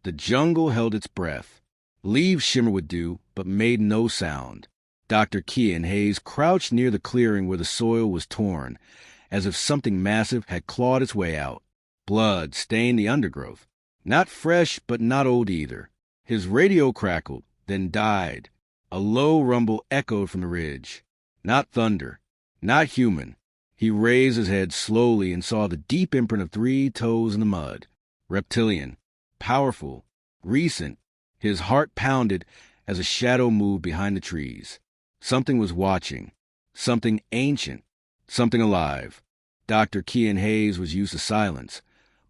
The jungle held its breath. Leaves shimmered with dew, but made no sound. Dr. Kian Hayes crouched near the clearing where the soil was torn, as if something massive had clawed its way out. Blood stained the undergrowth. Not fresh, but not old either. His radio crackled, then died. A low rumble echoed from the ridge. Not thunder. Not human. He raised his head slowly and saw the deep imprint of 3 toes in the mud. Reptilian. Powerful. Recent. His heart pounded as a shadow moved behind the trees. Something was watching. Something ancient. Something alive. Dr. Kian Hayes was used to silence.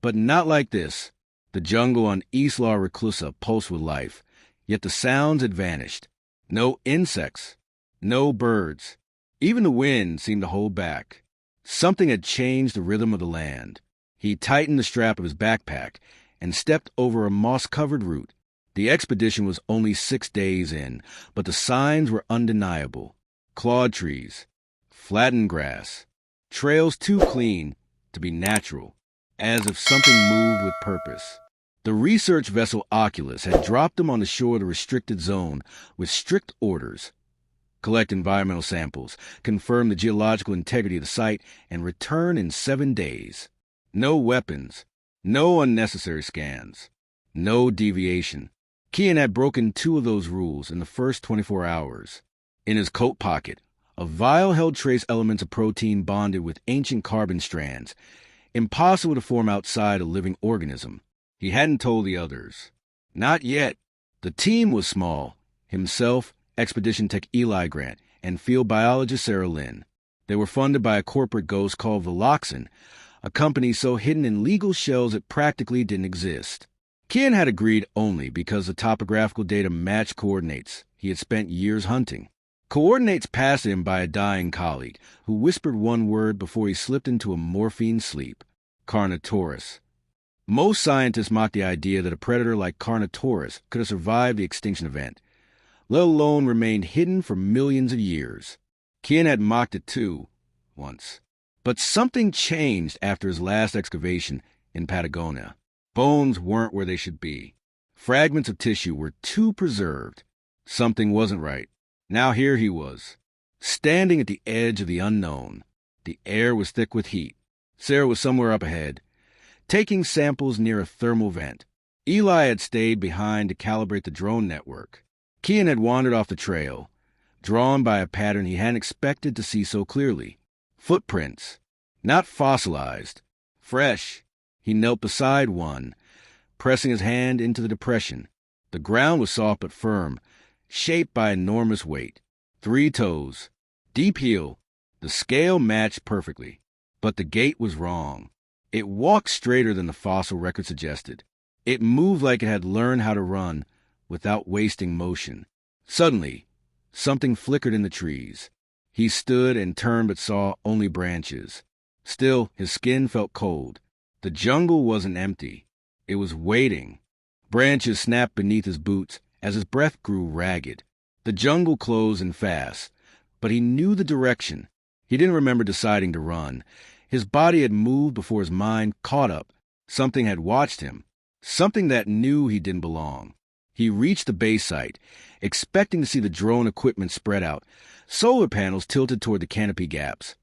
But not like this. The jungle on Isla Reclusa pulsed with life, yet the sounds had vanished. No insects. No birds. Even the wind seemed to hold back. Something had changed the rhythm of the land. He tightened the strap of his backpack and stepped over a moss-covered route. The expedition was only 6 days in, but the signs were undeniable. Clawed trees, flattened grass, trails too clean to be natural, as if something moved with purpose. The research vessel Oculus had dropped them on the shore of the restricted zone with strict orders. Collect environmental samples, confirm the geological integrity of the site, and return in 7 days. No weapons, no unnecessary scans, no deviation. Kian had broken 2 of those rules in the first 24 hours. In his coat pocket, a vial held trace elements of protein bonded with ancient carbon strands, impossible to form outside a living organism. He hadn't told the others. Not yet. The team was small. Himself, Expedition Tech Eli Grant, and field biologist Sarah Lynn. They were funded by a corporate ghost called Veloxin, a company so hidden in legal shells it practically didn't exist. Kian had agreed only because the topographical data matched coordinates he had spent years hunting. Coordinates passed him by a dying colleague who whispered one word before he slipped into a morphine sleep: Carnotaurus. Most scientists mocked the idea that a predator like Carnotaurus could have survived the extinction event, let alone remained hidden for millions of years. Kian had mocked it too, once. But something changed after his last excavation in Patagonia. Bones weren't where they should be. Fragments of tissue were too preserved. Something wasn't right. Now here he was, standing at the edge of the unknown. The air was thick with heat. Sarah was somewhere up ahead, taking samples near a thermal vent. Eli had stayed behind to calibrate the drone network. Kian had wandered off the trail, drawn by a pattern he hadn't expected to see so clearly. Footprints, not fossilized, fresh. He knelt beside one, pressing his hand into the depression. The ground was soft but firm, shaped by enormous weight. 3 toes, deep heel. The scale matched perfectly, but the gait was wrong. It walked straighter than the fossil record suggested. It moved like it had learned how to run without wasting motion. Suddenly, something flickered in the trees. He stood and turned but saw only branches. Still, his skin felt cold. The jungle wasn't empty. It was waiting. Branches snapped beneath his boots as his breath grew ragged. The jungle closed in fast, but he knew the direction. He didn't remember deciding to run. His body had moved before his mind caught up. Something had watched him. Something that knew he didn't belong. He reached the base site, expecting to see the drone equipment spread out, solar panels tilted toward the canopy gaps,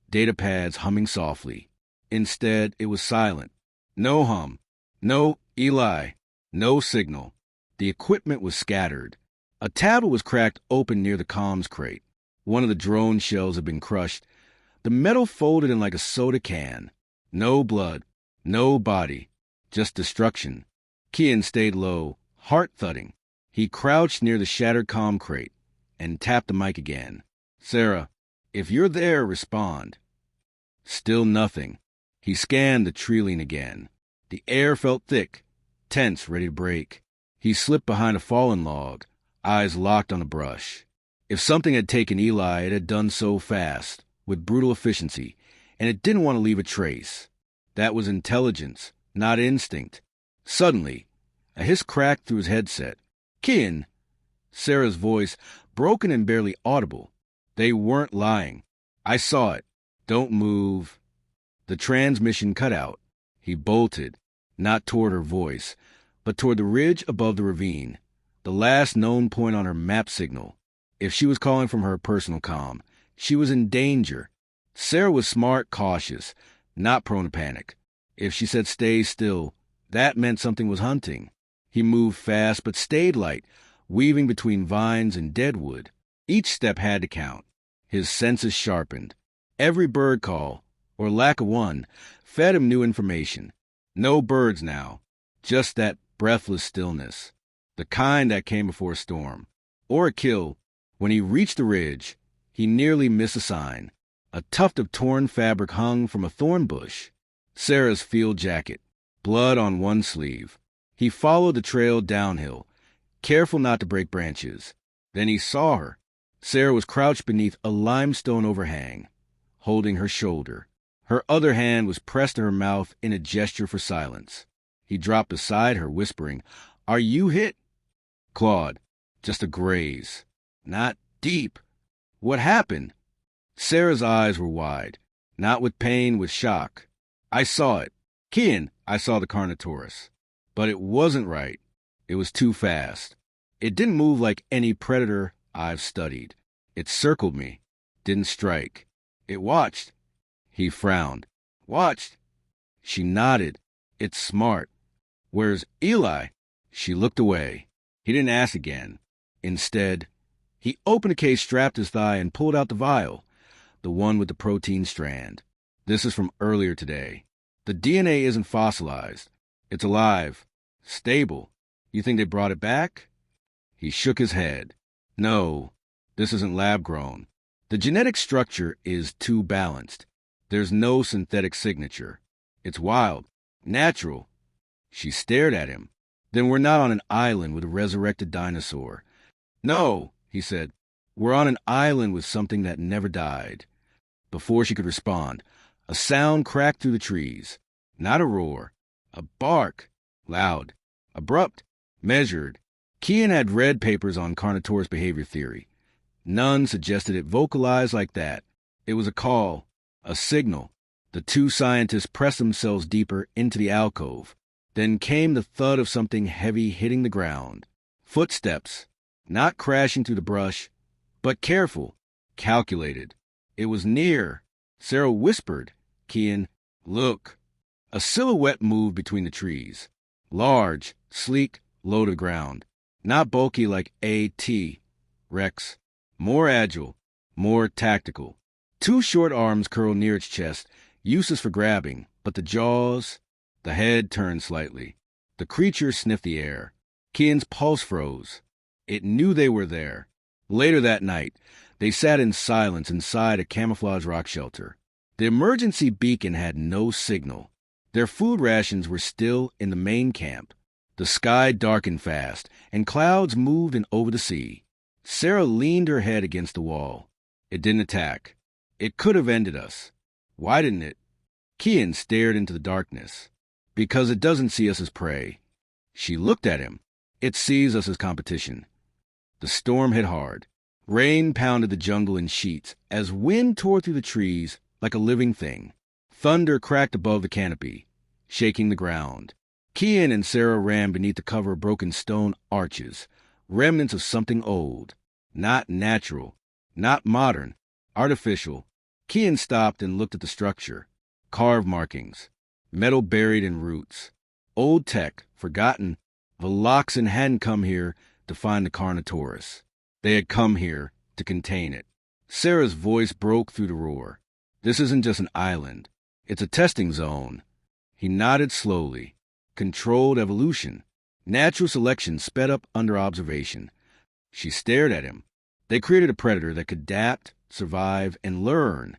data pads humming softly. Instead, it was silent. No hum. No Eli. No signal. The equipment was scattered. A tablet was cracked open near the comms crate. One of the drone shells had been crushed. The metal folded in like a soda can. No blood. No body. Just destruction. Kian stayed low, heart thudding. He crouched near the shattered comm crate and tapped the mic again. Sarah, if you're there, respond. Still nothing. He scanned the tree again. The air felt thick, tense, ready to break. He slipped behind a fallen log, eyes locked on the brush. If something had taken Eli, it had done so fast, with brutal efficiency, and it didn't want to leave a trace. That was intelligence, not instinct. Suddenly, a hiss cracked through his headset. Kian! Sarah's voice, broken and barely audible. They weren't lying. I saw it. Don't move. The transmission cut out. He bolted, not toward her voice, but toward the ridge above the ravine, the last known point on her map signal. If she was calling from her personal comm, she was in danger. Sarah was smart, cautious, not prone to panic. If she said stay still, that meant something was hunting. He moved fast but stayed light, weaving between vines and deadwood. Each step had to count. His senses sharpened. Every bird call, or lack of one, fed him new information. No birds now, just that breathless stillness, the kind that came before a storm, or a kill. When he reached the ridge, he nearly missed a sign. A tuft of torn fabric hung from a thorn bush. Sarah's field jacket, blood on one sleeve. He followed the trail downhill, careful not to break branches. Then he saw her. Sarah was crouched beneath a limestone overhang, holding her shoulder. Her other hand was pressed to her mouth in a gesture for silence. He dropped beside her, whispering, "Are you hit?" "Claude, just a graze. Not deep. What happened?" Sarah's eyes were wide, not with pain, with shock. "I saw it. Kian, I saw the Carnotaurus. But it wasn't right. It was too fast. It didn't move like any predator I've studied. It circled me, didn't strike. It watched." He frowned. "Watched?" She nodded. "It's smart. Where's Eli?" She looked away. He didn't ask again. Instead, he opened a case strapped to his thigh and pulled out the vial, the one with the protein strand. "This is from earlier today. The DNA isn't fossilized. It's alive. Stable. You think they brought it back?" He shook his head. "No, this isn't lab-grown. The genetic structure is too balanced. There's no synthetic signature. It's wild. Natural." She stared at him. "Then we're not on an island with a resurrected dinosaur." "No," he said. "We're on an island with something that never died." Before she could respond, a sound cracked through the trees. Not a roar. A bark. Loud. Abrupt. Measured. Kian had read papers on Carnotaurus behavior theory. None suggested it vocalized like that. It was a call. A signal. The two scientists pressed themselves deeper into the alcove. Then came the thud of something heavy hitting the ground. Footsteps. Not crashing through the brush, but careful. Calculated. It was near. Sarah whispered. Kian, "Look." A silhouette moved between the trees. Large, sleek, low to the ground. Not bulky like A.T. Rex. More agile. More tactical. Two short arms curled near its chest, useless for grabbing, but the jaws... The head turned slightly. The creature sniffed the air. Kian's pulse froze. It knew they were there. Later that night, they sat in silence inside a camouflage rock shelter. The emergency beacon had no signal. Their food rations were still in the main camp. The sky darkened fast, and clouds moved in over the sea. Sarah leaned her head against the wall. It didn't attack. It could have ended us. Why didn't it? Kian stared into the darkness. Because it doesn't see us as prey. She looked at him. It sees us as competition. The storm hit hard. Rain pounded the jungle in sheets as wind tore through the trees like a living thing. Thunder cracked above the canopy, shaking the ground. Kian and Sarah ran beneath the cover of broken stone arches, remnants of something old. Not natural, not modern, artificial. Kian stopped and looked at the structure. Carved markings. Metal buried in roots. Old tech, forgotten. Veloxin hadn't come here to find the Carnotaurus. They had come here to contain it. Sarah's voice broke through the roar. "This isn't just an island. It's a testing zone." He nodded slowly. Controlled evolution. Natural selection sped up under observation. She stared at him. They created a predator that could adapt, survive, and learn.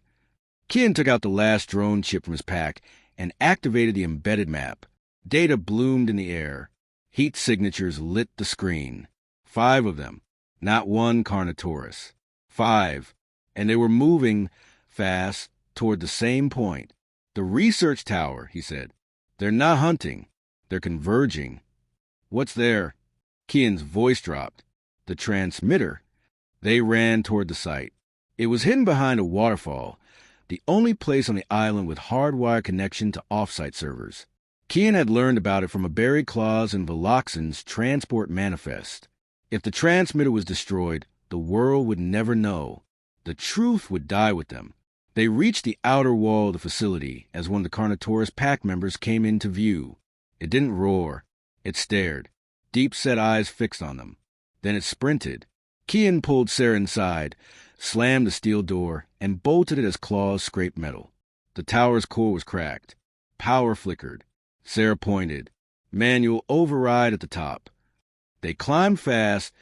Kian took out the last drone chip from his pack and activated the embedded map. Data bloomed in the air. Heat signatures lit the screen. 5 of them. Not one Carnotaurus. 5. And they were moving fast toward the same point. "The research tower," he said. "They're not hunting. They're converging." "What's there?" Kian's voice dropped. "The transmitter." They ran toward the site. It was hidden behind a waterfall, the only place on the island with hardwired connection to off-site servers. Kian had learned about it from a buried clause in Veloxen's transport manifest. If the transmitter was destroyed, the world would never know. The truth would die with them. They reached the outer wall of the facility as one of the Carnotaurus pack members came into view. It didn't roar. It stared, deep-set eyes fixed on them. Then it sprinted. Kian pulled Sarah inside, slammed the steel door, and bolted it as claws scraped metal. The tower's core was cracked. Power flickered. Sarah pointed. Manual override at the top. They climbed fast,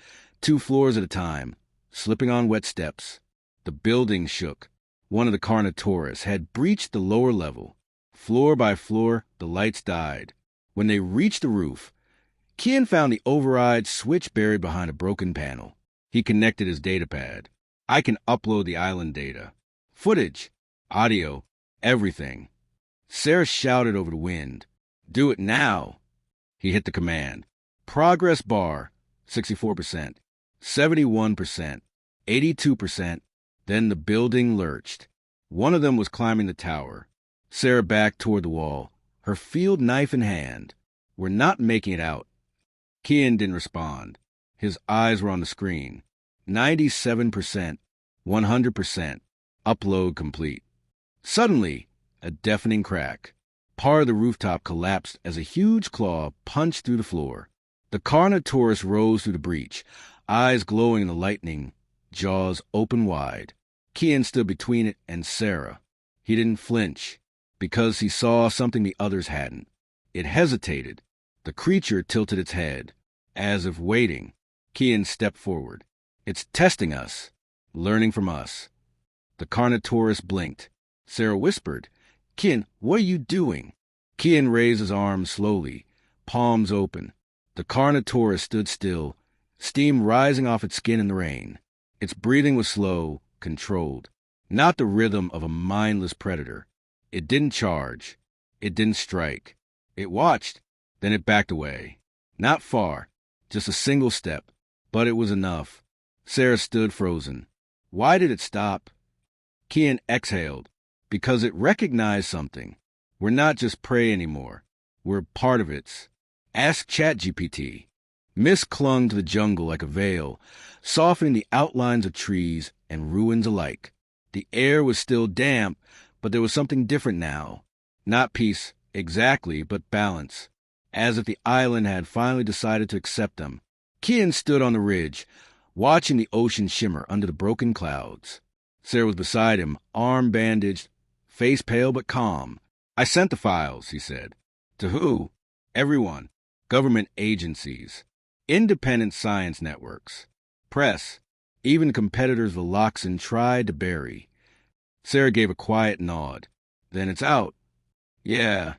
2 floors at a time, slipping on wet steps. The building shook. One of the Carnotaurus had breached the lower level. Floor by floor, the lights died. When they reached the roof, Kian found the override switch buried behind a broken panel. He connected his datapad. I can upload the island data. Footage, audio, everything. Sarah shouted over the wind. Do it now. He hit the command. Progress bar, 64%, 71%, 82%. Then the building lurched. One of them was climbing the tower. Sarah backed toward the wall, her field knife in hand. We're not making it out. Kian didn't respond. His eyes were on the screen. 97%, 100%, upload complete. Suddenly, a deafening crack. Part of the rooftop collapsed as a huge claw punched through the floor. The Carnotaurus rose through the breach, eyes glowing in the lightning, jaws open wide. Kian stood between it and Sarah. He didn't flinch, because he saw something the others hadn't. It hesitated. The creature tilted its head, as if waiting. Kian stepped forward. It's testing us, learning from us. The Carnotaurus blinked. Sarah whispered, Kian, what are you doing? Kian raised his arms slowly, palms open. The Carnotaurus stood still, steam rising off its skin in the rain. Its breathing was slow, controlled, not the rhythm of a mindless predator. It didn't charge. It didn't strike. It watched, then it backed away. Not far, just a single step, but it was enough. Sarah stood frozen. Why did it stop? Kian exhaled, because it recognized something. We're not just prey anymore. We're part of its. Ask ChatGPT. Mist clung to the jungle like a veil, softening the outlines of trees and ruins alike. The air was still damp, but there was something different now. Not peace, exactly, but balance. As if the island had finally decided to accept them. Kian stood on the ridge, watching the ocean shimmer under the broken clouds. Sarah was beside him, arm bandaged, face pale but calm. I sent the files, he said. To who? Everyone. Government agencies. Independent science networks. Press. Even competitors Veloxen tried to bury. Sarah gave a quiet nod. Then it's out. Yeah.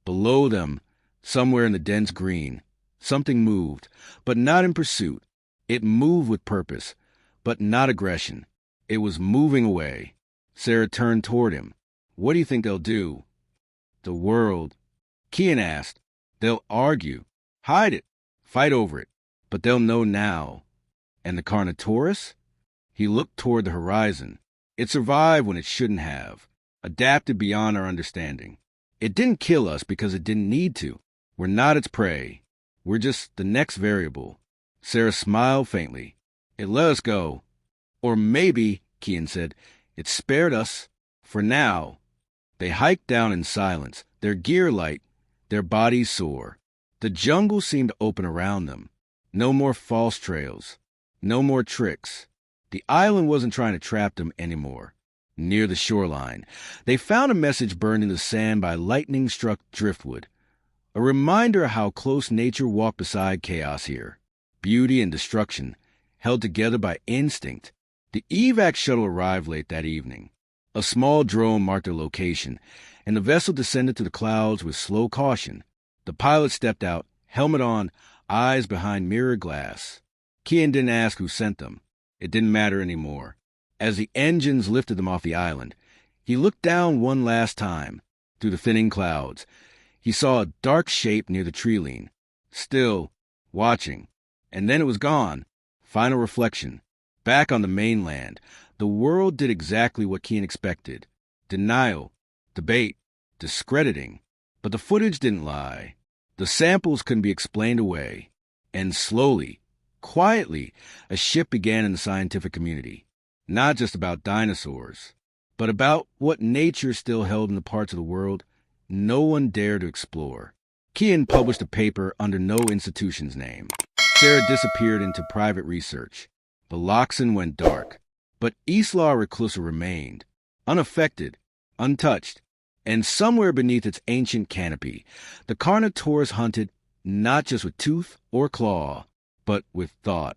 Below them, somewhere in the dense green, something moved, but not in pursuit. It moved with purpose, but not aggression. It was moving away. Sarah turned toward him. What do you think they'll do? The world. Kian asked. They'll argue. Hide it. Fight over it. But they'll know now. And the Carnotaurus? He looked toward the horizon. It survived when it shouldn't have. Adapted beyond our understanding. It didn't kill us because it didn't need to. We're not its prey. We're just the next variable. Sarah smiled faintly. It let us go. Or maybe, Kian said, it spared us. For now. They hiked down in silence, their gear light, their bodies sore. The jungle seemed to open around them. No more false trails. No more tricks. The island wasn't trying to trap them anymore. Near the shoreline, they found a message burned in the sand by lightning-struck driftwood. A reminder of how close nature walked beside chaos here. Beauty and destruction, held together by instinct. The evac shuttle arrived late that evening. A small drone marked their location, and the vessel descended to the clouds with slow caution. The pilot stepped out, helmet on, eyes behind mirror glass. Kian didn't ask who sent them. It didn't matter anymore. As the engines lifted them off the island, he looked down one last time, through the thinning clouds. He saw a dark shape near the treeline, still, watching. And then it was gone. Final reflection. Back on the mainland, the world did exactly what Kian expected. Denial, debate, discrediting. But the footage didn't lie. The samples couldn't be explained away. And slowly, quietly, a shift began in the scientific community. Not just about dinosaurs, but about what nature still held in the parts of the world no one dared to explore. Kian published a paper under no institution's name. Sarah disappeared into private research. The Loxan went dark. But Isla Reclusa remained, unaffected, untouched, and somewhere beneath its ancient canopy, the Carnotaurus hunted not just with tooth or claw, but with thought.